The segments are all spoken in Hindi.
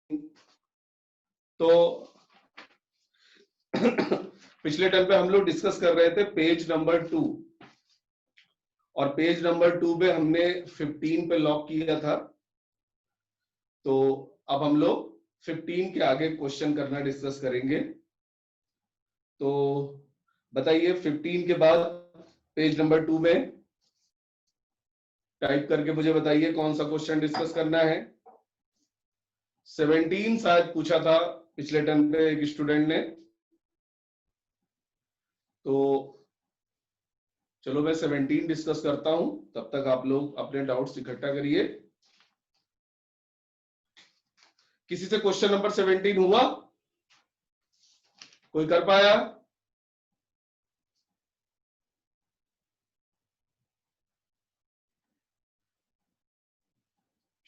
तो पिछले टाइम पे हम लोग डिस्कस कर रहे थे पेज नंबर 2, और पेज नंबर 2 पे हमने 15 पे लॉक किया था। तो अब हम लोग 15 के आगे क्वेश्चन करना डिस्कस करेंगे। तो बताइए 15 के बाद पेज नंबर 2 में टाइप करके मुझे बताइए कौन सा क्वेश्चन डिस्कस करना है। 17 शायद पूछा था पिछले टाइम पे एक स्टूडेंट ने। तो चलो मैं 17 डिस्कस करता हूं, तब तक आप लोग अपने डाउट्स इकट्ठा करिए। किसी से क्वेश्चन नंबर 17 हुआ? कोई कर पाया?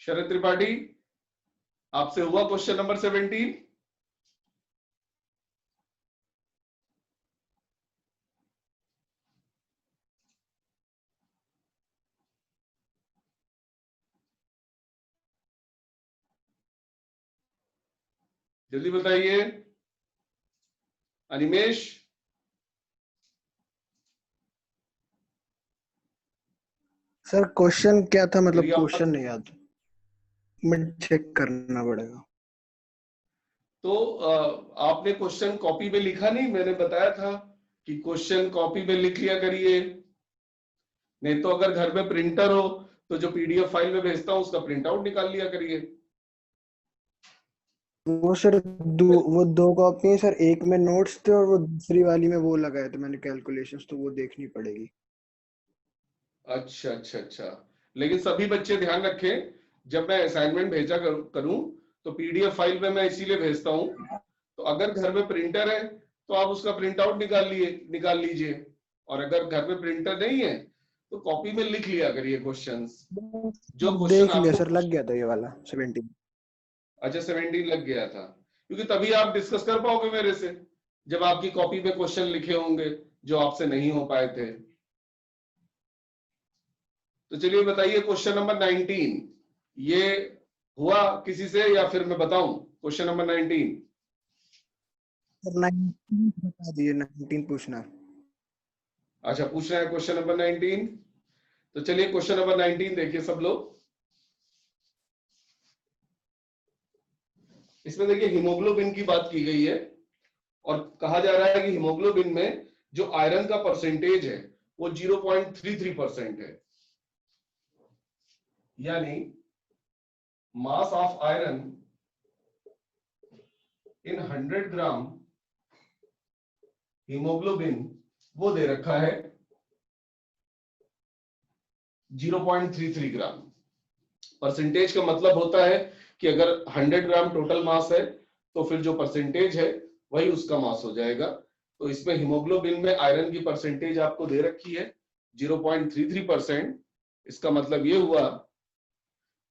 शरद त्रिपाठी, आपसे हुआ क्वेश्चन नंबर 17? जल्दी बताइए। अनिमेश, सर क्वेश्चन क्या था? मतलब मेरी आवाज? क्वेश्चन नहीं याद, मैं चेक करना पड़ेगा। तो आपने क्वेश्चन कॉपी में लिखा नहीं? मैंने बताया था कि क्वेश्चन कॉपी में लिख लिया करिए, नहीं तो अगर घर में प्रिंटर हो तो जो पीडीएफ फाइल में भेजता हूं उसका प्रिंट आउट निकाल लिया करिए। वो सर वो दो कॉपी है सर, एक में नोट्स थे और वो दूसरी वाली में वो लगाए थे मैंने कैलकुलेशंस, तो वो देखनी पड़ेगी। अच्छा अच्छा अच्छा, लेकिन सभी बच्चे ध्यान रखें, जब मैं असाइनमेंट भेजा करूं तो पीडीएफ फाइल में मैं इसीलिए भेजता हूं। तो अगर घर में प्रिंटर है तो आप उसका प्रिंट आउट निकाल लीजिए, और अगर घर में प्रिंटर नहीं है तो कॉपी में लिख लिया करिए क्वेश्चंस, जो क्वेश्चन देख लिया आपको। सर, लग गया था ये वाला 17। अच्छा 17 लग गया था, क्योंकि तभी आप डिस्कस कर पाओगे मेरे से, जब आपकी कॉपी में क्वेश्चन लिखे होंगे जो आपसे नहीं हो पाए थे। तो चलिए बताइए क्वेश्चन नंबर 19 ये हुआ किसी से, या फिर मैं बताऊं क्वेश्चन नंबर 19? सर 19 बता दिए, 19 पूछना। अच्छा पूछना है क्वेश्चन नंबर 19। तो चलिए क्वेश्चन नंबर 19 देखिए सब लोग। इसमें देखिए हीमोग्लोबिन की बात की गई है, और कहा जा रहा है कि हीमोग्लोबिन में जो आयरन का परसेंटेज है वो 0.33% है, यानी mass of iron in 100 gram haemoglobin वो दे रखा है 0.33 ग्राम। परसेंटेज का मतलब होता है कि अगर 100 ग्राम टोटल मास है तो फिर जो परसेंटेज है वही उसका मास हो जाएगा। तो इसमें हीमोग्लोबिन में आयरन की परसेंटेज आपको दे रखी है 0.33%। इसका मतलब ये हुआ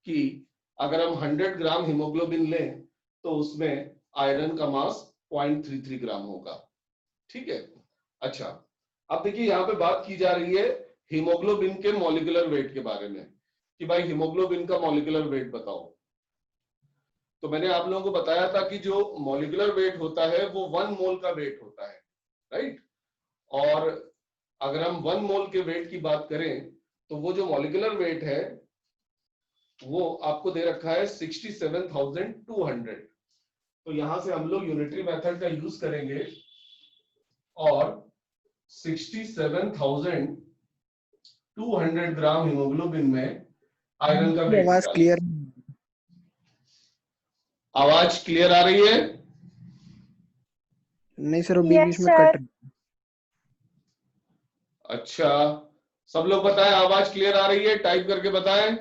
कि अगर हम 100 ग्राम हीमोग्लोबिन लें तो उसमें आयरन का मास 0.33 ग्राम होगा। ठीक है। अच्छा, अब देखिए यहाँ पे बात की जा रही है हीमोग्लोबिन के मॉलिक्यूलर वेट के बारे में, कि भाई हीमोग्लोबिन का मॉलिक्यूलर वेट बताओ। तो मैंने आप लोगों को बताया था कि जो मॉलिक्यूलर वेट होता है वो 1 मोल का वेट होता है, राइट। और अगर हम 1 मोल के वेट की बात करें तो वो जो मॉलिक्यूलर वेट है वो आपको दे रखा है 67,200। तो यहां से हम लोग यूनिटरी मेथड का यूज करेंगे और 67,200 ग्राम हीमोग्लोबिन में आयरन का वेट आवाज निकालेंगे। क्लियर? आवाज क्लियर आ रही है? नहीं सर, वो बीच बीच में कट। अच्छा, सब लोग बताएं आवाज क्लियर आ रही है, टाइप करके बताएं।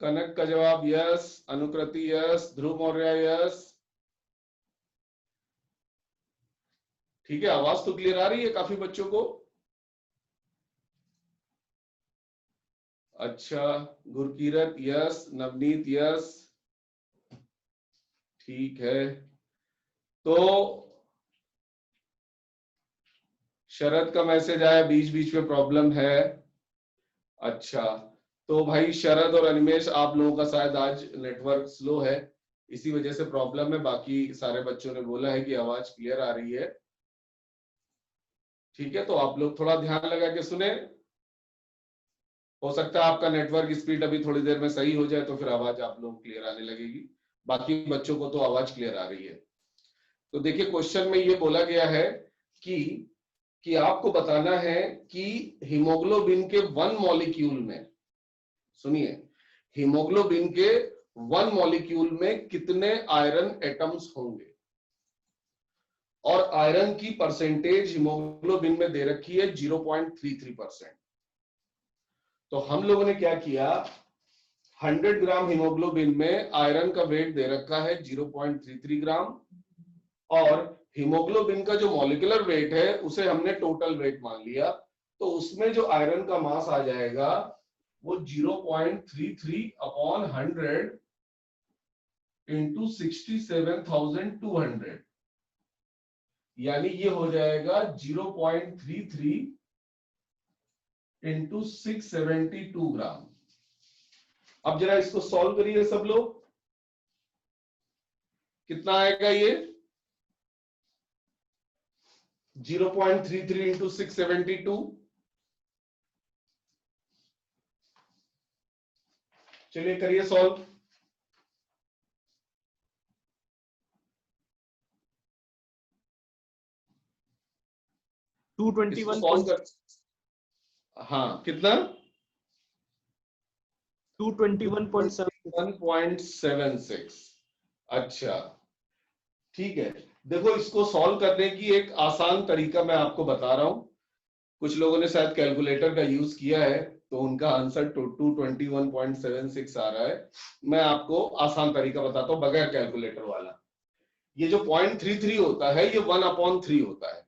कनक का जवाब यस, अनुकृति यस, ध्रुव मौर्य यस। ठीक है, आवाज तो क्लियर आ रही है काफी बच्चों को। अच्छा, गुरकीरत यस, नवनीत यस। ठीक है, तो शरद का मैसेज आया, बीच बीच में प्रॉब्लम है। अच्छा, तो भाई शरद और अनिमेश, आप लोगों का शायद आज नेटवर्क स्लो है, इसी वजह से प्रॉब्लम है। बाकी सारे बच्चों ने बोला है कि आवाज क्लियर आ रही है। ठीक है, तो आप लोग थोड़ा ध्यान लगा के सुने। हो सकता है आपका नेटवर्क स्पीड अभी थोड़ी देर में सही हो जाए, तो फिर आवाज आप लोगों को क्लियर आने लगेगी। बाकी बच्चों को तो आवाज क्लियर आ रही है। तो देखिए, क्वेश्चन में ये बोला गया है कि आपको बताना है कि हीमोग्लोबिन के 1 मॉलिक्यूल में, सुनिए, हीमोग्लोबिन के 1 मॉलिक्यूल में कितने आयरन एटम्स होंगे, और आयरन की परसेंटेज हीमोग्लोबिन में दे रखी है 0.33%। तो हम लोगों ने क्या किया, 100 ग्राम हीमोग्लोबिन में आयरन का वेट दे रखा है 0.33 ग्राम, और हीमोग्लोबिन का जो मॉलिक्यूलर वेट है उसे हमने टोटल वेट मान लिया। तो उसमें जो आयरन का मास आ जाएगा वो 0.33 अपॉन 100 इंटू 67,200, यानी ये हो जाएगा 0.33 इंटू 672 ग्राम। अब जरा इसको सॉल्व करिए सब लोग, कितना आएगा ये 0.33 इंटू 672। चलिए करिए सॉल्व। 221. हाँ, कितना 221.76. अच्छा, ठीक है। देखो, इसको सॉल्व करने की एक आसान तरीका मैं आपको बता रहा हूं। कुछ लोगों ने शायद कैलकुलेटर का यूज किया है, तो उनका आंसर 221.76 आ रहा है। मैं आपको आसान तरीका बताता हूं बगैर कैलकुलेटर वाला। ये जो 0.33 होता है, ये 1/3 होता है।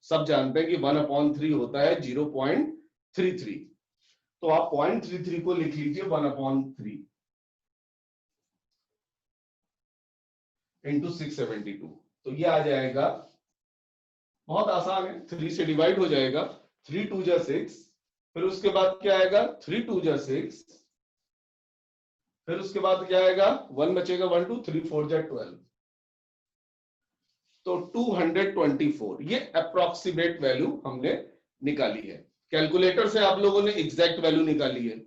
सब जानते हैं कि 1/3 होता है 0.33। तो आप 0.33 को लिख लीजिए 1/3 इंटू 672। तो ये आ जाएगा, बहुत आसान है, 3 से डिवाइड हो जाएगा, 3 2 जा 6, फिर उसके बाद क्या आएगा 3 2 जा 6, फिर उसके बाद क्या आएगा 1 बचेगा, 1 2 3 4 जा 12। तो 224 ये अप्रोक्सीमेट वैल्यू हमने निकाली है। कैलकुलेटर से आप लोगों ने एग्जैक्ट वैल्यू निकाली है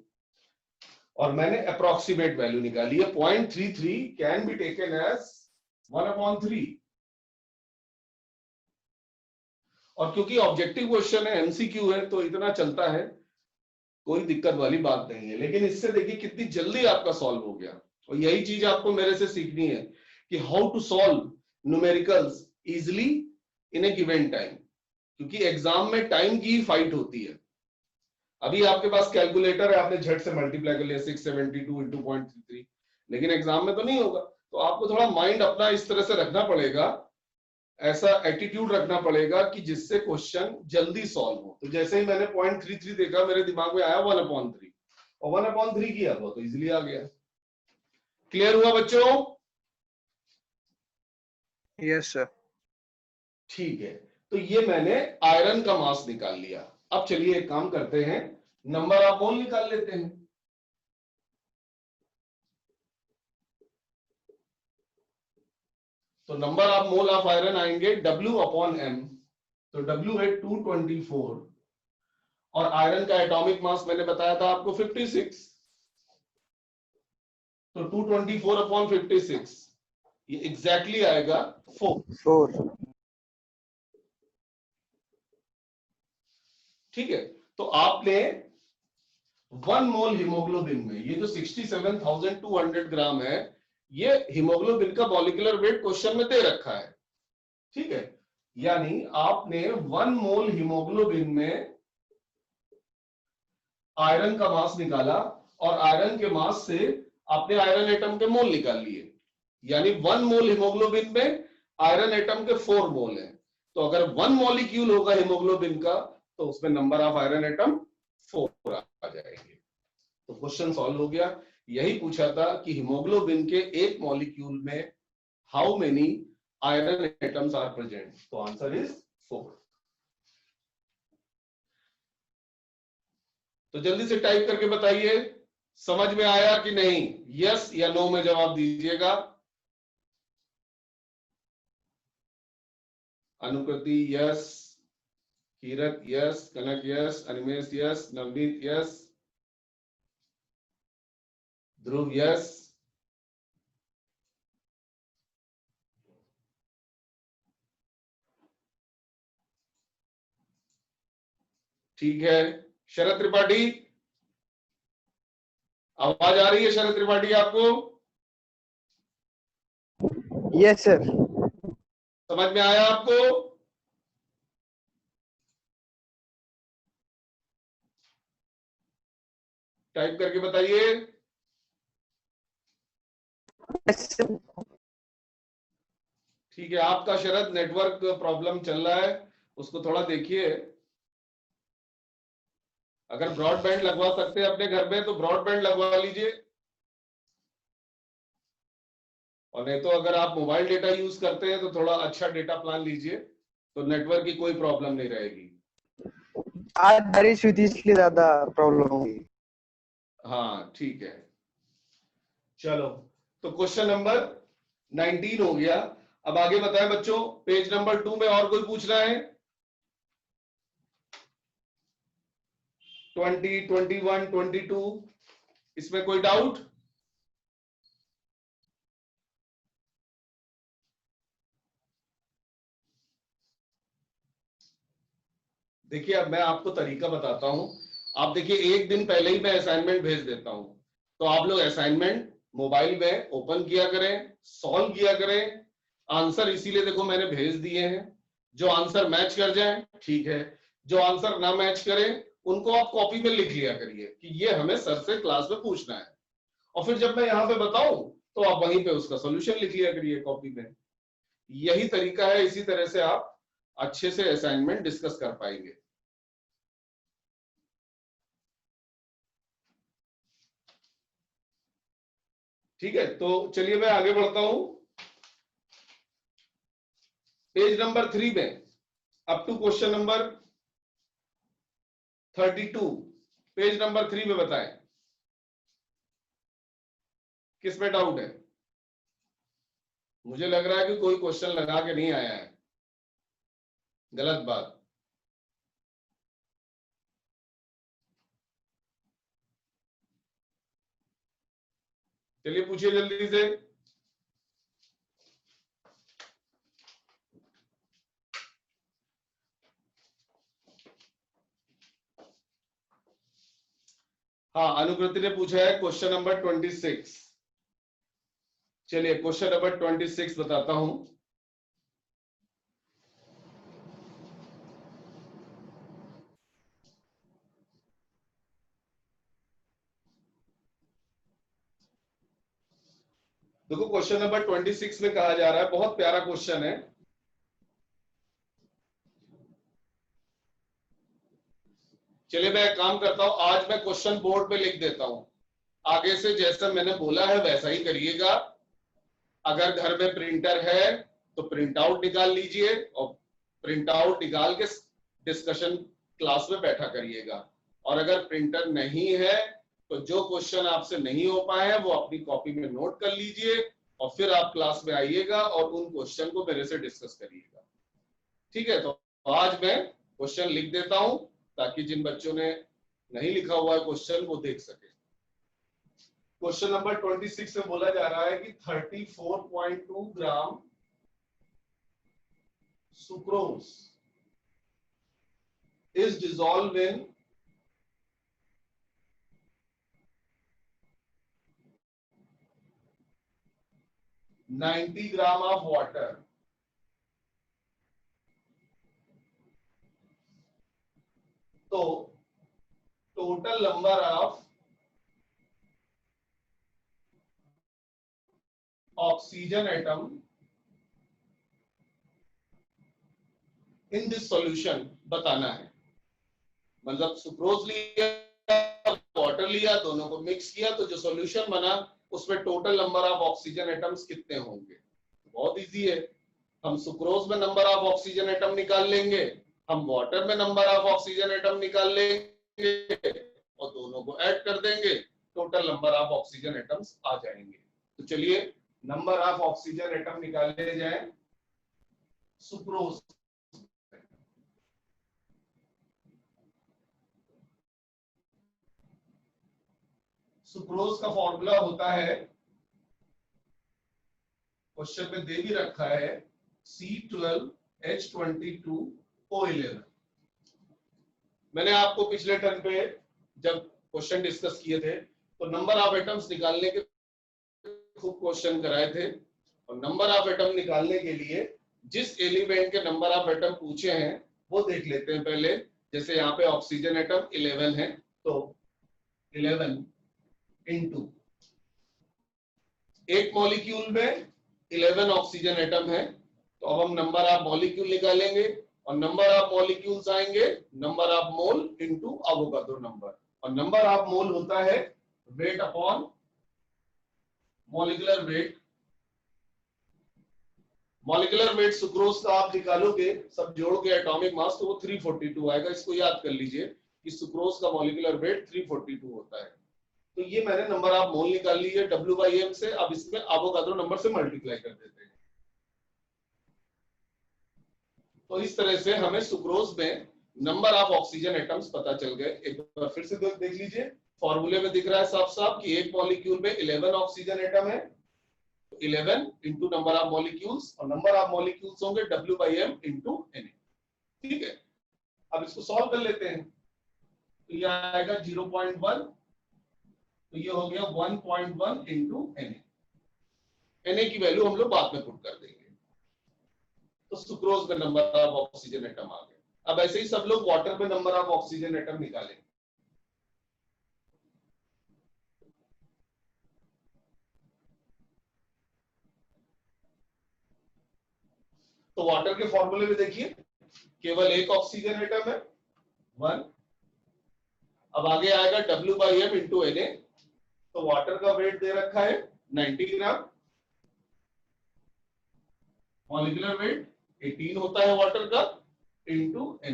और मैंने अप्रोक्सीमेट वैल्यू निकाली है। 0.33 कैन बी टेकन एज 1/3। और क्योंकि ऑब्जेक्टिव क्वेश्चन है, एमसीक्यू है, तो इतना चलता है, कोई दिक्कत वाली बात नहीं है। लेकिन इससे देखिए कितनी जल्दी आपका सॉल्व हो गया। और यही चीज आपको मेरे से सीखनी है कि how to solve numericals easily in a given time, क्योंकि एग्जाम में टाइम की ही फाइट होती है। अभी आपके पास कैलकुलेटर है, आपने झट से मल्टीप्लाई कर लिया 672 इंटू 0.33, लेकिन एग्जाम में तो नहीं होगा। तो आपको थोड़ा माइंड अपना इस तरह से रखना पड़ेगा, ऐसा एटीट्यूड रखना पड़ेगा कि जिससे क्वेश्चन जल्दी सॉल्व हो। तो जैसे ही मैंने 0.33 देखा, मेरे दिमाग में आया 1/3, और 1/3 किया तो इजिली आ गया। क्लियर हुआ बच्चों? Yes sir. ठीक है, तो ये मैंने आयरन का मास निकाल लिया। अब चलिए एक काम करते हैं, नंबर ऑफ मोल निकाल लेते हैं। तो number of mole of iron आएंगे W/M। तो W है 224, और आयरन का एटॉमिक मास मैंने बताया था आपको 56। तो 224/56 ये एग्जैक्टली आएगा 4। ठीक है, तो आपने 1 मोल हीमोग्लोबिन में, ये जो 67,200 ग्राम है, ये हीमोग्लोबिन का मॉलिक्यूलर वेट क्वेश्चन में दे रखा है। ठीक है, यानी आपने 1 मोल हीमोग्लोबिन में आयरन का मास निकाला, और आयरन के मास से आपने आयरन एटम के मोल निकाल लिए। यानी 1 मोल हीमोग्लोबिन में आयरन एटम के 4 मोल हैं। तो अगर 1 मॉलिक्यूल होगा हीमोग्लोबिन का, तो उसमें नंबर ऑफ आयरन एटम 4 आ जाएंगे। तो क्वेश्चन सॉल्व हो गया। यही पूछा था कि हीमोग्लोबिन के एक मॉलिक्यूल में how many iron atoms are present, तो आंसर इज 4। तो जल्दी से टाइप करके बताइए समझ में आया कि नहीं, यस या नो में जवाब दीजिएगा। Anukriti yes, Kirat yes, Kanak yes, Animesh yes, Navneet yes, Dhruv yes, ठीक है। शरद त्रिपाठी, आवाज आ रही है शरद त्रिपाठी आपको? Yes sir. समझ में आया आपको? टाइप करके बताइए। Yes sir. ठीक है, आपका शरद नेटवर्क प्रॉब्लम चल रहा है, उसको थोड़ा देखिए। अगर ब्रॉडबैंड लगवा सकते हैं अपने घर में तो ब्रॉडबैंड लगवा लीजिए, और नहीं तो अगर आप मोबाइल डेटा यूज करते हैं तो थोड़ा अच्छा डेटा प्लान लीजिए, तो नेटवर्क की कोई प्रॉब्लम नहीं रहेगी। आज बारिश हुई थी इसलिए ज्यादा प्रॉब्लम होगी। हाँ ठीक है, चलो तो क्वेश्चन नंबर 19 हो गया। अब आगे बताएं बच्चों, पेज नंबर 2 में और कोई पूछना है? 20, 21, 22, इसमें कोई डाउट? देखिए अब मैं आपको तरीका बताता हूं। आप देखिए एक दिन पहले ही मैं असाइनमेंट भेज देता हूं, तो आप लोग असाइनमेंट मोबाइल में ओपन किया करें, सॉल्व किया करें। आंसर इसीलिए देखो मैंने भेज दिए हैं, जो आंसर मैच कर जाए ठीक है, जो आंसर ना मैच करें उनको आप कॉपी में लिख लिया करिए कि ये हमें सर से क्लास में पूछना है, और फिर जब मैं यहां पे बताऊं तो आप वहीं पे उसका सोल्यूशन लिख लिया करिए कॉपी में। यही तरीका है, इसी तरह से आप अच्छे से असाइनमेंट डिस्कस कर पाएंगे। ठीक है, तो चलिए मैं आगे बढ़ता हूं। पेज नंबर 3 में up to question number 32, page number 3 में बताएं किसमें डाउट है। मुझे लग रहा है कि कोई क्वेश्चन लगा के नहीं आया है, गलत बात। चलिए पूछिए जल्दी से। हाँ, अनुकृति ने पूछा है क्वेश्चन नंबर 26। चलिए क्वेश्चन नंबर 26 बताता हूं। देखो क्वेश्चन नंबर 26 में कहा जा रहा है, बहुत प्यारा क्वेश्चन है। चलिए मैं एक काम करता हूं, आज मैं क्वेश्चन बोर्ड पे लिख देता हूं, आगे से जैसा मैंने बोला है वैसा ही करिएगा। अगर घर में प्रिंटर है तो प्रिंट आउट निकाल लीजिए, और प्रिंट आउट निकाल के डिस्कशन क्लास में बैठा करिएगा। और अगर प्रिंटर नहीं है तो जो क्वेश्चन आपसे नहीं हो पाए हैं वो अपनी कॉपी में नोट कर लीजिए, और फिर आप क्लास में आइएगा और उन क्वेश्चन को मेरे से डिस्कस करिएगा। ठीक है, तो आज मैं क्वेश्चन लिख देता हूं ताकि जिन बच्चों ने नहीं लिखा हुआ है क्वेश्चन वो देख सके। क्वेश्चन नंबर 26 में बोला जा रहा है कि 34.2 gram sucrose is dissolved in 90 gram of water. तो total number of oxygen atom in this solution बताना है। मतलब सुक्रोज लिया, वाटर लिया, दोनों को मिक्स किया, तो जो सॉल्यूशन बना उसमें total number of oxygen atoms कितने होंगे। बहुत इजी है, हम सुक्रोज में नंबर ऑफ ऑक्सीजन एटम निकाल लेंगे, हम वाटर में नंबर ऑफ ऑक्सीजन एटम निकाल लेंगे, और दोनों को ऐड कर देंगे, total number of oxygen atoms आ जाएंगे। तो चलिए नंबर ऑफ ऑक्सीजन एटम निकाले जाए सुक्रोज। सुक्रोज का फॉर्मूला होता है, क्वेश्चन में दे भी रखा है, C12H22O11। मैंने आपको पिछले टर्म पे जब क्वेश्चन डिस्कस किए थे तो नंबर ऑफ एटम्स निकालने के खूब क्वेश्चन कराए थे, और नंबर ऑफ एटम निकालने के लिए जिस एलिमेंट के नंबर ऑफ एटम पूछे हैं वो देख लेते हैं पहले। जैसे यहाँ पे ऑक्सीजन एटम 11 है, तो 11 इंटू एक मॉलिक्यूल में 11 ऑक्सीजन एटम है, तो अब हम नंबर ऑफ मॉलिक्यूल निकालेंगे और नंबर ऑफ मॉलिक्यूल्स आएंगे number of mole into Avogadro number, और नंबर ऑफ मोल होता है weight upon molecular weight. Molecular weight sucrose का आप निकालोगे सब जोड़ के एटॉमिक मास, तो वो 342 आएगा। इसको याद कर लीजिए कि सुक्रोज का मॉलिक्यूलर वेट 342 होता है। तो ये मैंने नंबर ऑफ मोल निकाल ली है W/m से। अब इसमें एवोगाड्रो नंबर से मल्टीप्लाई कर देते हैं। तो इस तरह से हमें सुक्रोज में नंबर ऑफ ऑक्सीजन एटम्स पता चल गए। एक बार फिर से देख लीजिए, फॉर्मूले में दिख रहा है साफ साफ कि एक मॉलिक्यूल में 11 ऑक्सीजन एटम है, 11 इंटू नंबर ऑफ मॉलिक्यूल्स, और नंबर ऑफ मॉलिक्यूल्स होंगे W/m इंटू Na। ठीक है, अब इसको सॉल्व कर लेते हैं। तो ये आएगा 0.1, तो ये हो गया 1.1 इंटू Na की वैल्यू हम लोग बाद में पुट कर देंगे। तो सुक्रोज में नंबर ऑफ ऑक्सीजन एटम आ गए। अब ऐसे ही सब लोग वाटर में नंबर ऑफ ऑक्सीजन एटम निकालेंगे। तो वाटर के फॉर्मूले में देखिए केवल एक ऑक्सीजन एटम है 1। अब आगे आएगा W/m इंटू Na। तो वाटर का वेट दे रखा है 90 ग्राम, मॉलिक्यूलर वेट 18 होता है वाटर का, इंटू Na।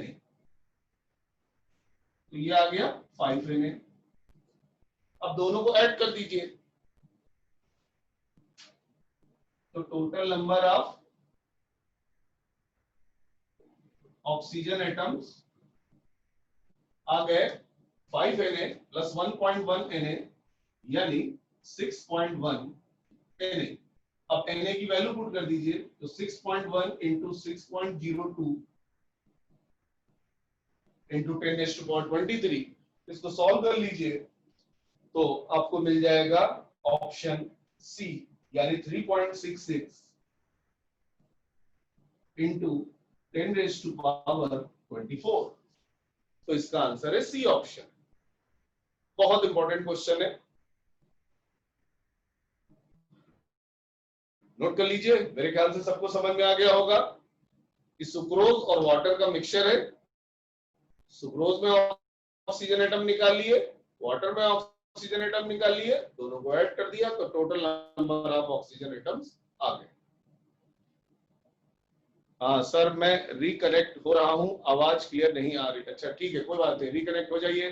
तो ये आ गया 5 Na। अब दोनों को ऐड कर दीजिए, तो total number of oxygen atoms आ गए 5 Na प्लस 1.1 Na, यानी 6.1 Na। अब Na की वैल्यू पुट कर दीजिए, तो 6.1 इंटू 6.02 इंटू 10⁻23। इसको सॉल्व कर लीजिए तो आपको मिल जाएगा ऑप्शन सी, यानी 3.66 इंटू 10⁻24। तो इसका आंसर है सी ऑप्शन। बहुत इंपॉर्टेंट क्वेश्चन है, नोट कर लीजिए। मेरे ख्याल से सबको समझ में आ गया होगा कि सुक्रोज और वाटर का मिक्सचर है। सुक्रोज में ऑक्सीजन एटम निकाल लिए, वाटर में ऑक्सीजन एटम निकाल लिए, दोनों को ऐड कर दिया, तो total number of oxygen atoms आ गए। हाँ सर, मैं रिकनेक्ट हो रहा हूं, आवाज क्लियर नहीं आ रही। अच्छा ठीक है, कोई बात नहीं, रिकनेक्ट हो जाइए।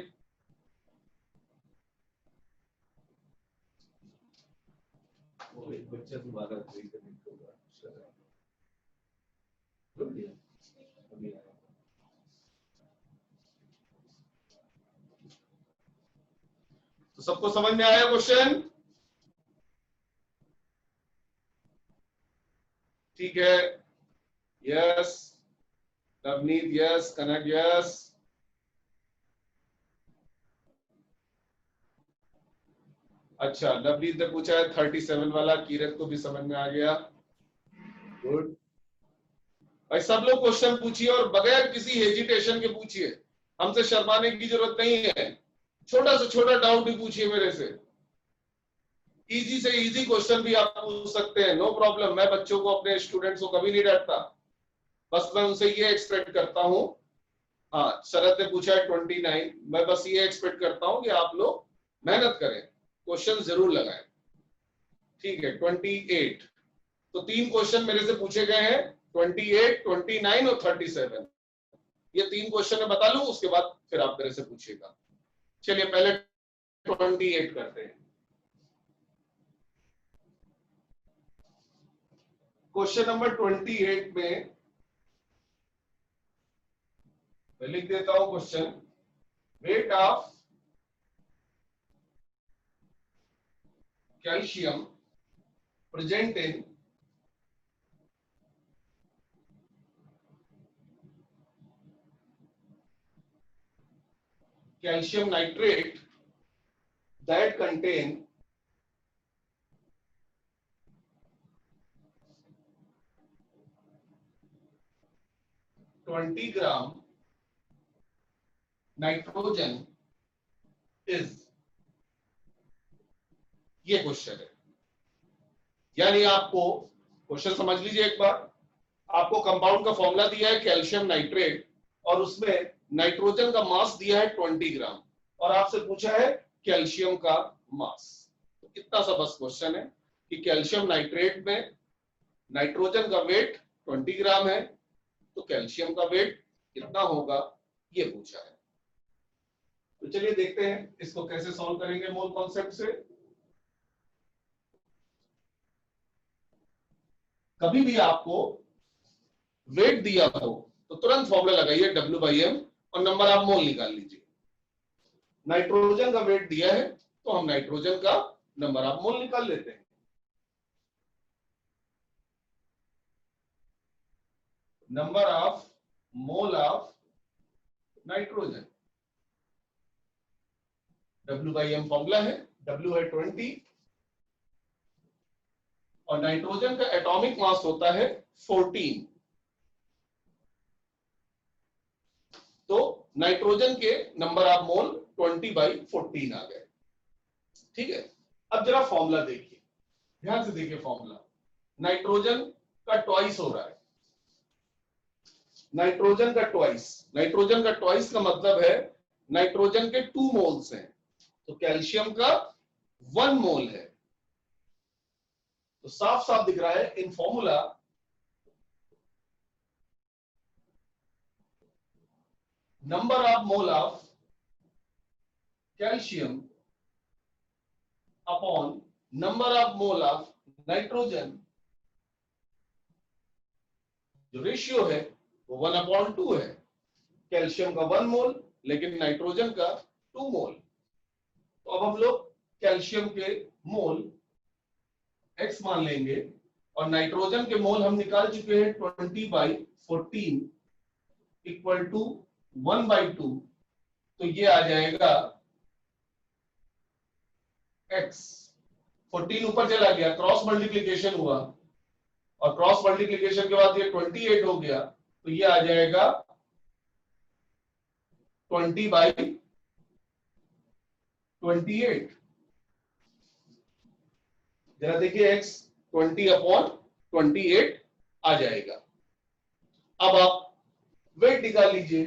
वो एक बच्चा दोबारा रिकनेक्ट होगा। तो सबको समझ में आया क्वेश्चन? ठीक है, yes Navneet, yes Kanak, yes. अच्छा, नवनीत ने पूछा है 37 वाला, कीरत को भी समझ में आ गया। गुड भाई, सब लोग क्वेश्चन पूछिए और बगैर किसी हेजिटेशन के पूछिए, हमसे शर्माने की जरूरत नहीं है। छोटा से छोटा डाउट भी पूछिए मेरे से, इजी से इजी क्वेश्चन भी आप पूछ सकते हैं, नो प्रॉब्लम। मैं बच्चों को, अपने स्टूडेंट्स को कभी नहीं डांटता, बस मैं उनसे ये एक्सपेक्ट करता हूं। हाँ, शरद ने पूछा है 29, मैं बस ये एक्सपेक्ट करता हूं कि आप लोग मेहनत करें, क्वेश्चन जरूर लगाएं। ठीक है, 28, तो 3 क्वेश्चन मेरे से पूछे गए हैं, 28, 29 और 37। ये 3 क्वेश्चन मैं बता लूं, उसके बाद फिर आप मेरे से पूछिएगा। चलिए पहले 28 करते हैं। क्वेश्चन नंबर 28 में मैं लिख देता हूं question, weight of calcium present in calcium nitrate that contain 20 gram nitrogen is, ये क्वेश्चन है। यानी आपको क्वेश्चन समझ लीजिए एक बार, आपको कंपाउंड का फॉर्मूला दिया है कैल्शियम नाइट्रेट और उसमें नाइट्रोजन का मास दिया है 20 ग्राम और आपसे पूछा है कैल्शियम का मास। तो कितना सा बस क्वेश्चन है कि कैल्शियम नाइट्रेट में नाइट्रोजन का वेट 20 ग्राम है, तो कैल्शियम का वेट कितना होगा ये पूछा है। तो चलिए देखते हैं इसको कैसे सॉल्व करेंगे मोल कॉन्सेप्ट से। कभी भी आपको वेट दिया हो तो तुरंत फॉर्मूला लगाइए W/m और नंबर आप मोल निकाल लीजिए। नाइट्रोजन का वेट दिया है तो हम नाइट्रोजन का नंबर आप मोल निकाल लेते हैं। Number of mole of nitrogen, W/m formula है, W है 20 और नाइट्रोजन का एटॉमिक मास होता है 14। तो नाइट्रोजन के नंबर ऑफ मोल 20/14 आ गए। ठीक है, अब जरा फॉर्मूला देखिए, ध्यान से देखिए फॉर्मूला। नाइट्रोजन का ट्वाइस हो रहा है, नाइट्रोजन का ट्वाइस का मतलब है नाइट्रोजन के 2 मोल्स हैं, तो कैल्शियम का 1 मोल है। तो साफ साफ दिख रहा है in formula number of mole of calcium upon number of mole of nitrogen, जो रेशियो है वो 1/2 है। कैल्शियम का 1 मोल लेकिन नाइट्रोजन का 2 मोल। तो अब हम लोग कैल्शियम के मोल x मान लेंगे और नाइट्रोजन के मोल हम निकाल चुके हैं 20/14 इक्वल टू 1/2। तो ये आ जाएगा x, 14 ऊपर चला गया, क्रॉस मल्टीप्लीकेशन हुआ और क्रॉस मल्टीप्लीकेशन के बाद ये 28 हो गया, तो ये आ जाएगा 20/28। जरा देखिए x 20/28 आ जाएगा। अब आप वेट निकाल लीजिए।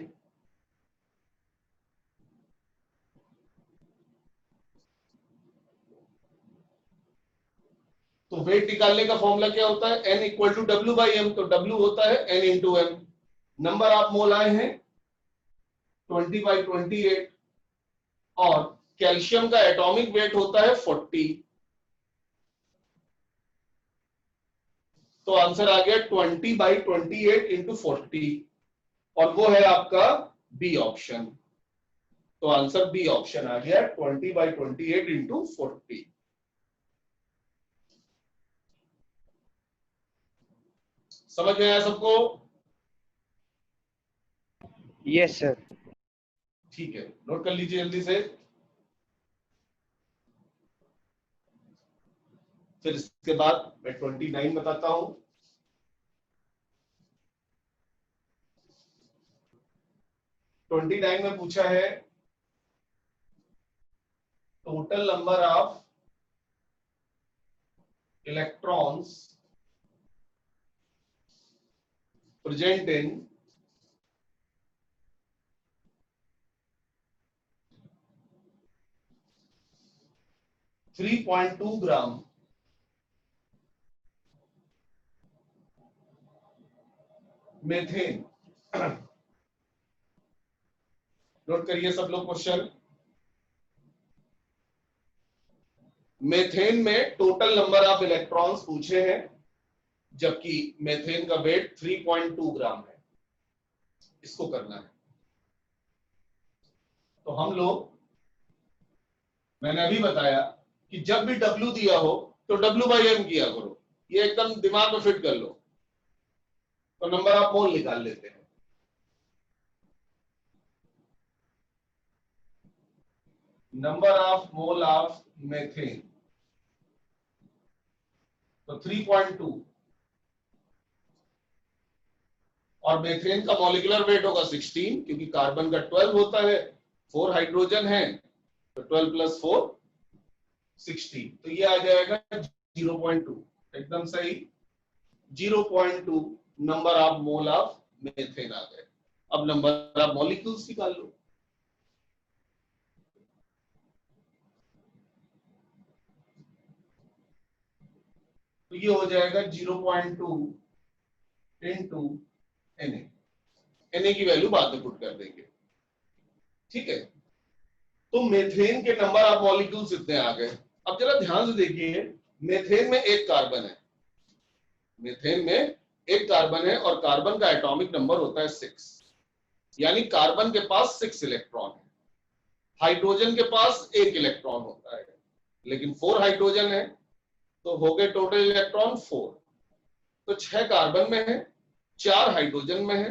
तो वेट निकालने का फॉर्मूला क्या होता है, n इक्वल टू W/m। तो W होता है n इंटू m। नंबर आप मोल आए हैं 20/28 और कैल्शियम का एटॉमिक वेट होता है 40। तो आंसर आ गया 20/28 इंटू 40 और वो है आपका बी ऑप्शन। तो आंसर बी ऑप्शन आ गया 20/28 इंटू 40। समझ में आया सबको? Yes sir. ठीक है, नोट कर लीजिए जल्दी से। फिर इसके बाद मैं 29 बताता हूं। ट्वेंटी 29 में पूछा है total number of electrons present in (3.2 gram methane. Note करिए सब लोग क्वेश्चन। मेथेन में टोटल नंबर ऑफ इलेक्ट्रॉन्स पूछे हैं, जबकि मेथेन का वेट 3.2 ग्राम है। इसको करना है। तो हम लोग, मैंने अभी बताया कि जब भी W दिया हो तो W/M किया करो, ये एकदम दिमाग में फिट कर लो। तो नंबर ऑफ मोल निकाल लेते हैं। Number of mole of methane, तो 3.2, और मेथेन का मॉलिक्यूलर वेट होगा 16, क्योंकि कार्बन का 12 होता है, 4 हाइड्रोजन है, तो 12 + 4 16, तो ये आ जाएगा 0.2, एकदम सही 0.2 number of mole of methane आ गए। अब नंबर ऑफ मॉलिक्यूल्स निकाल लो। तो ये हो जाएगा 0.2 इंटू Na। Na की वैल्यू बाद में पुट कर देंगे, ठीक है। तो मेथेन के नंबर ऑफ मॉलिक्यूल्स इतने आ गए। अब जरा ध्यान से देखिए, मेथेन में एक कार्बन है, मेथेन में एक कार्बन है, और कार्बन का एटॉमिक नंबर होता है 6, यानी कार्बन के पास 6 इलेक्ट्रॉन है। हाइड्रोजन के पास 1 इलेक्ट्रॉन होता है, लेकिन 4 हाइड्रोजन है, तो हो गए टोटल इलेक्ट्रॉन 4। तो 6 कार्बन में है, 4 हाइड्रोजन में है,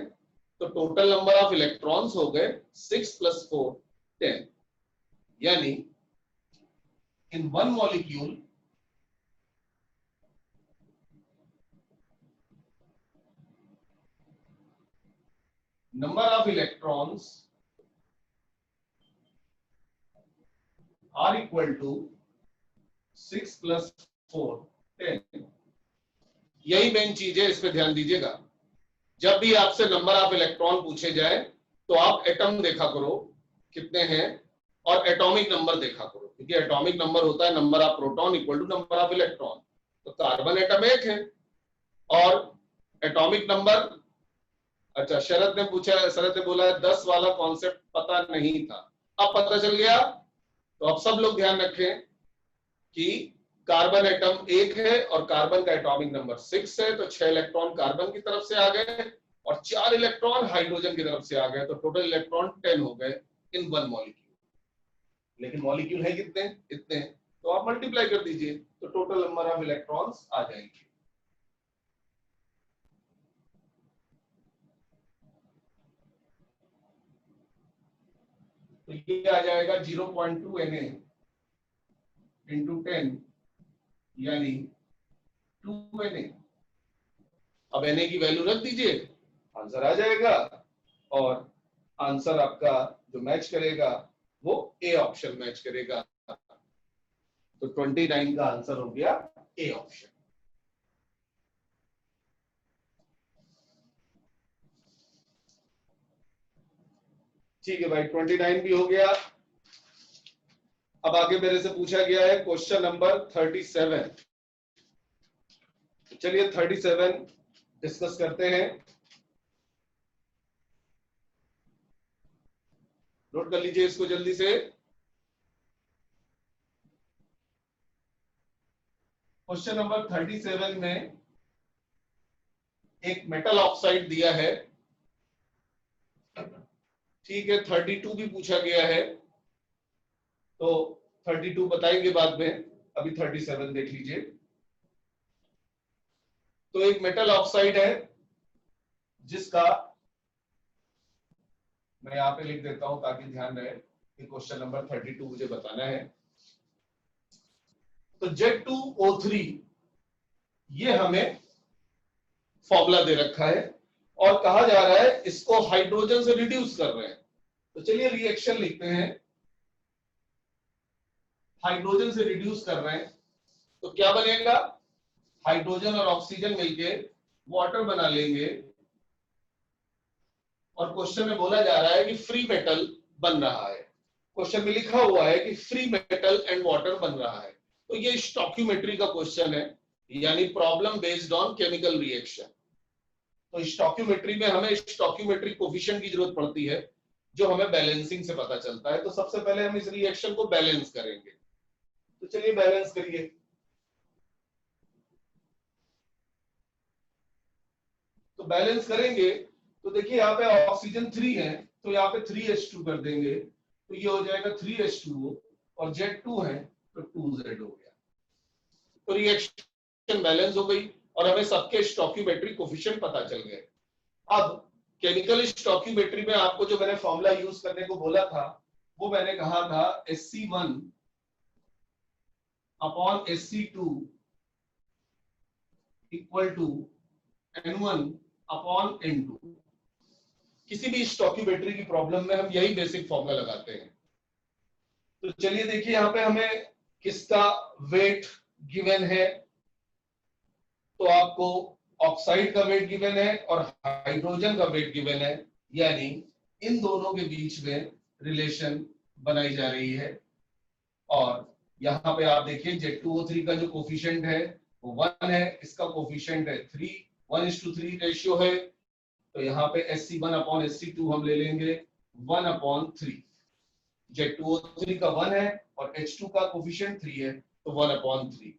तो टोटल नंबर ऑफ इलेक्ट्रॉन्स हो गए 6 + 4 10, यानी in one molecule number of electrons are equal to 6 + 4 10। यही मेन चीज है, इस पे ध्यान दीजिएगा। जब भी आपसे नंबर ऑफ इलेक्ट्रॉन पूछे जाए तो आप एटम देखा करो कितने हैं, और एटॉमिक नंबर देखा करो, क्योंकि एटॉमिक नंबर होता है number of proton equal to number of electron. तो कार्बन एटम 1 है, और एटॉमिक नंबर, अच्छा शरद ने पूछा, शरद ने बोला 10 वाला कॉन्सेप्ट पता नहीं था, अब पता चल गया। तो अब सब लोग ध्यान रखें कि कार्बन एटम 1 है और कार्बन का एटॉमिक नंबर 6 है, तो 6 इलेक्ट्रॉन कार्बन की तरफ से आ गए और 4 इलेक्ट्रॉन हाइड्रोजन की तरफ से आ गए, तो टोटल इलेक्ट्रॉन 10 हो गए इन वन मॉलिक्यूल। लेकिन मॉलिक्यूल है कितने? इतने, तो आप मल्टीप्लाई कर दीजिए, तो टोटल नंबर ऑफ इलेक्ट्रॉन्स आ जाएंगे। तो ये आ जाएगा 0.2 Na इंटू 10, यानी 2 Na। अब Na की वैल्यू रख दीजिए, आंसर आ जाएगा, और आंसर आपका जो मैच करेगा वो ए ऑप्शन मैच करेगा। तो 29 का आंसर हो गया ए ऑप्शन। ठीक है भाई, 29 भी हो गया। अब आगे मेरे से पूछा गया है क्वेश्चन नंबर 37। चलिए 37 डिस्कस करते हैं। नोट कर लीजिए इसको जल्दी से। क्वेश्चन नंबर 37 में एक मेटल ऑक्साइड दिया है, ठीक है। 32 भी पूछा गया है, तो 32 बताएंगे बाद में, अभी 37 देख लीजिए। तो एक मेटल ऑक्साइड है जिसका, मैं यहां पे लिख देता हूं ताकि ध्यान रहे कि क्वेश्चन नंबर 32 मुझे बताना है। तो Z2O3 ये हमें फॉर्मूला दे रखा है, और कहा जा रहा है इसको हाइड्रोजन से रिड्यूस कर रहे हैं। तो चलिए रिएक्शन लिखते हैं, हाइड्रोजन से रिड्यूस कर रहे हैं, तो क्या बनेगा? हाइड्रोजन और ऑक्सीजन मिलके वाटर बना लेंगे, और क्वेश्चन में बोला जा रहा है कि फ्री मेटल बन रहा है। क्वेश्चन में लिखा हुआ है कि फ्री मेटल एंड वाटर बन रहा है। तो ये स्टोइकियोमेट्री का क्वेश्चन है, यानी problem based on chemical reaction. तो स्टोइकियोमेट्री में हमें स्टोइकियोमेट्रिक कोफिशिएंट की जरूरत पड़ती है, जो हमें बैलेंसिंग से पता चलता है। तो सबसे पहले हम इस रिएक्शन को बैलेंस करेंगे। तो चलिए बैलेंस करिए। तो बैलेंस करेंगे तो देखिए यहाँ पे ऑक्सीजन 3 है, तो यहाँ पे 3H2 कर देंगे, तो ये हो जाएगा 3H2O, और Z2 है तो 2Z हो गया। तो रिएक्शन बैलेंस हो गई और हमें सबके स्टोइकियोमेट्रिक कोफिशिएंट पता चल गए। अब केमिकल स्टोइकियोमेट्री में आपको जो मैंने फॉर्मूला यूज करने को बोला था, वो मैंने कहा था Sc1 upon Sc2 equal to N1 upon N2। किसी भी स्टोइकियोमेट्री की प्रॉब्लम में हम यही बेसिक फॉर्मूला लगाते हैं। तो चलिए देखिए यहाँ पे हमें किसका वेट गिवन है, तो आपको ऑक्साइड का वेट गिवन है और हाइड्रोजन का वेट गिवन है, यानी इन दोनों के बीच में रिलेशन बनाई जा रही है। और यहाँ पे आप देखिए Z2O3 का जो कोफिशिएंट है वो 1 है, इसका कोफिशिएंट है 3, 1:3 रेशियो है, तो यहाँ पे Sc1 अपॉन Sc2 हम ले लेंगे 1/3। Z2O3 का 1 है और H2 का कोफिशिएंट 3 है, तो 1/3।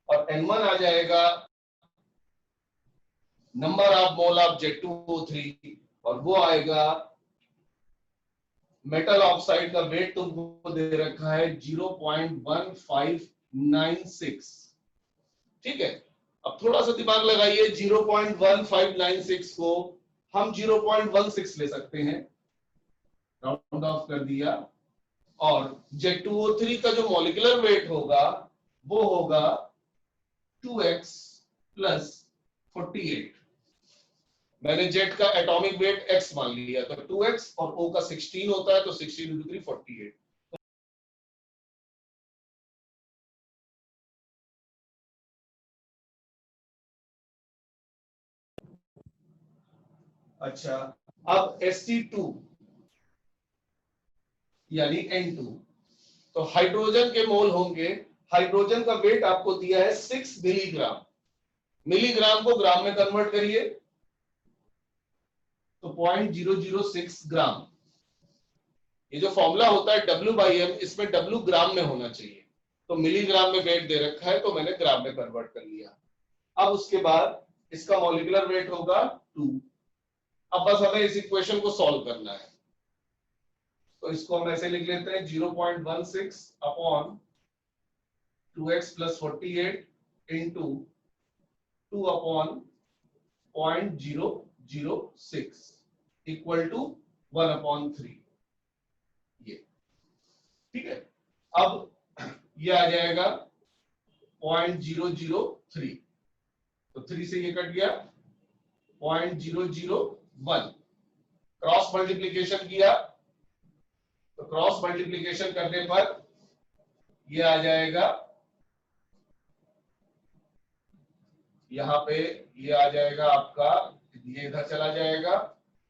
और N1 आ जाएगा number of mole of Z2O3, और वो आएगा मेटल ऑक्साइड का वेट तुमको दे रखा है 0.1596। ठीक है, अब थोड़ा सा दिमाग लगाइए, 0.1596 को हम 0.16 ले सकते हैं, राउंड ऑफ कर दिया, और Z2O3 का जो मॉलिक्यूलर वेट होगा वो होगा 2x प्लस 48। मैंने Z का एटॉमिक वेट x मान लिया, तो 2x और O का 16 होता है, तो 16 into 3 48। अच्छा, अब Sc2 यानी N2, तो हाइड्रोजन के मोल होंगे, हाइड्रोजन का वेट आपको दिया है 6 मिलीग्राम, मिलीग्राम को ग्राम में कन्वर्ट करिए तो 0.006 ग्राम। ये जो फॉर्मूला होता है W/M, इसमें W ग्राम में होना चाहिए, तो मिलीग्राम में वेट दे रखा है तो मैंने ग्राम में कन्वर्ट कर लिया। अब उसके बाद इसका मॉलिक्यूलर वेट होगा 2। अब बस हमें इस इक्वेशन को सॉल्व करना है, तो इसको हम ऐसे लिख लेते हैं 0.16 upon 2x plus 48 into 2 upon 0.006 equal to 1/3। ये ठीक है। अब ये आ जाएगा 0.003, तो 3 से ये कट गया, 0.001। क्रॉस मल्टीप्लीकेशन किया, तो क्रॉस मल्टीप्लीकेशन करने पर ये आ जाएगा, यहाँ पे ये आ जाएगा आपका, ये इधर चला जाएगा,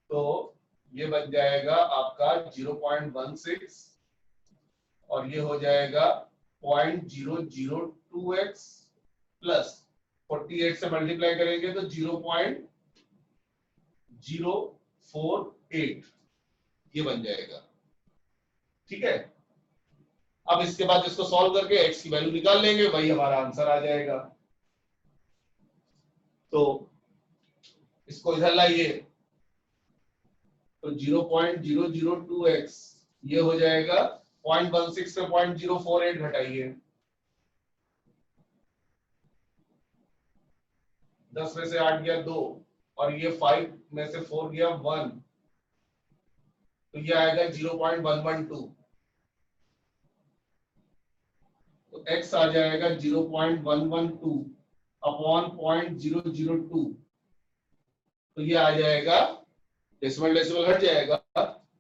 तो ये बन जाएगा आपका 0.16 और ये हो जाएगा 0.002x प्लस 48 से मल्टीप्लाई करेंगे तो 0.048 ये बन जाएगा। ठीक है, अब इसके बाद इसको सॉल्व करके x की वैल्यू निकाल लेंगे, वही हमारा आंसर आ जाएगा। तो इसको इधर लाइए, तो 0.002x ये हो जाएगा 0.16 से 0.048 घटाइए, 10 में से 8 गया 2 और ये 5 में से 4 गया 1, तो ये आएगा 0.112। तो x आ जाएगा 0.112 अपॉन 0.002, तो ये आ जाएगा, डेसिमल डेसिमल हट जाएगा,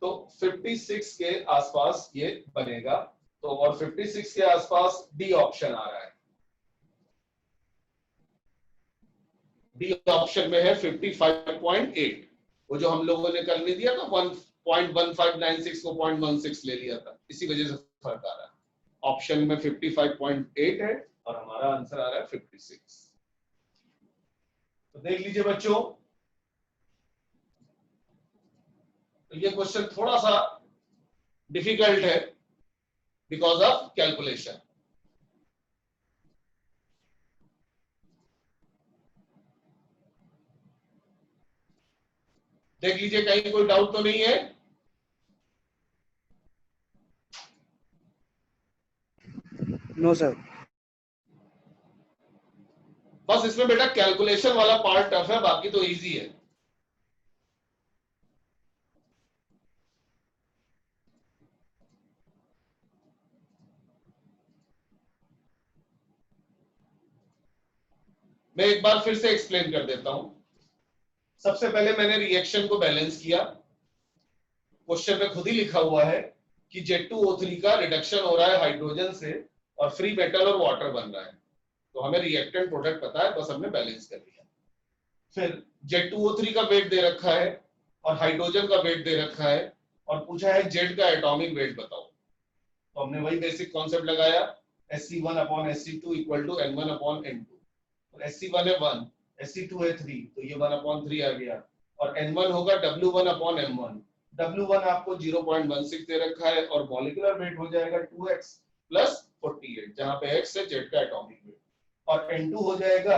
तो 56 के आसपास ये बनेगा। तो और 56 के आसपास डी ऑप्शन आ रहा है, डी ऑप्शन में है 55.8, वो जो हम लोगों ने कल नहीं दिया था 1.1596 को 0.16 ले लिया था, इसी वजह से फर्क आ रहा है। ऑप्शन में 55.8 है और हमारा आंसर आ रहा है 56। तो देख लीजिए बच्चों, तो ये क्वेश्चन थोड़ा सा डिफिकल्ट है बिकॉज ऑफ कैलकुलेशन। देख लीजिए कहीं कोई डाउट तो नहीं है? No sir. बस इसमें बेटा कैलकुलेशन वाला पार्ट टफ है, बाकी तो इजी है। मैं एक बार फिर से एक्सप्लेन कर देता हूं। सबसे पहले मैंने रिएक्शन को बैलेंस किया। क्वेश्चन में खुद ही लिखा हुआ है कि Z2O3 का रिडक्शन हो रहा है हाइड्रोजन से और फ्री मेटल और वाटर बन रहा है, तो हमें रिएक्टेंट प्रोडक्ट पता है, बस हमने बैलेंस कर लिया। फिर Z2O3 का वेट दे रखा है और हाइड्रोजन का वेट दे रखा है और पूछा है Z का एटॉमिक वेट बताओ, तो हमने वही बेसिक कॉन्सेप्ट लगाया, Sc1/Sc2 इक्वल टू N1/N2। और Sc1 है 1, Sc2 है 3, तो ये 1/3 आ गया और N1 होगा W1/M1। W1 आपको 0.16 दे रखा है और मॉलिक्यूलर वेट हो जाएगा 2x प्लस 48, जहां पे x है Z का एटॉमिक वेट, और N2 हो जाएगा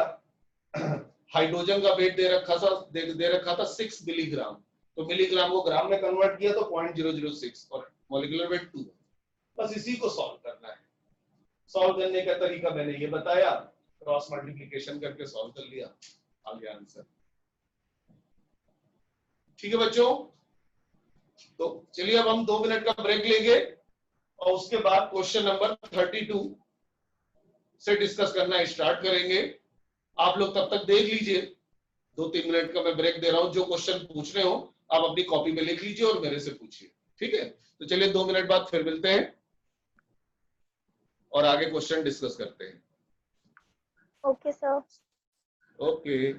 हाइड्रोजन का वेट दे रखा था 6 मिलीग्राम, तो मिलीग्राम को ग्राम में कन्वर्ट किया तो 0.006 और मॉलिक्यूलर वेट 2। बस इसी को सॉल्व करना है। सॉल्व करने का तरीका मैंने ये बताया, क्रॉस मल्टीप्लिकेशन करके सॉल्व कर लिया, आ गया आंसर। ठीक है बच्चों, तो चलिए अब हम 2 मिनट का ब्रेक लेंगे और उसके बाद क्वेश्चन नंबर 32 से डिस्कस करना स्टार्ट करेंगे। आप लोग तब तक देख लीजिए, 2-3 मिनट का मैं ब्रेक दे रहा हूं। जो क्वेश्चन पूछने हो आप अपनी कॉपी में लिख लीजिए और मेरे से पूछिए, ठीक है? तो चलिए 2 मिनट बाद फिर मिलते हैं और आगे क्वेश्चन डिस्कस करते हैं। Okay sir. ओके।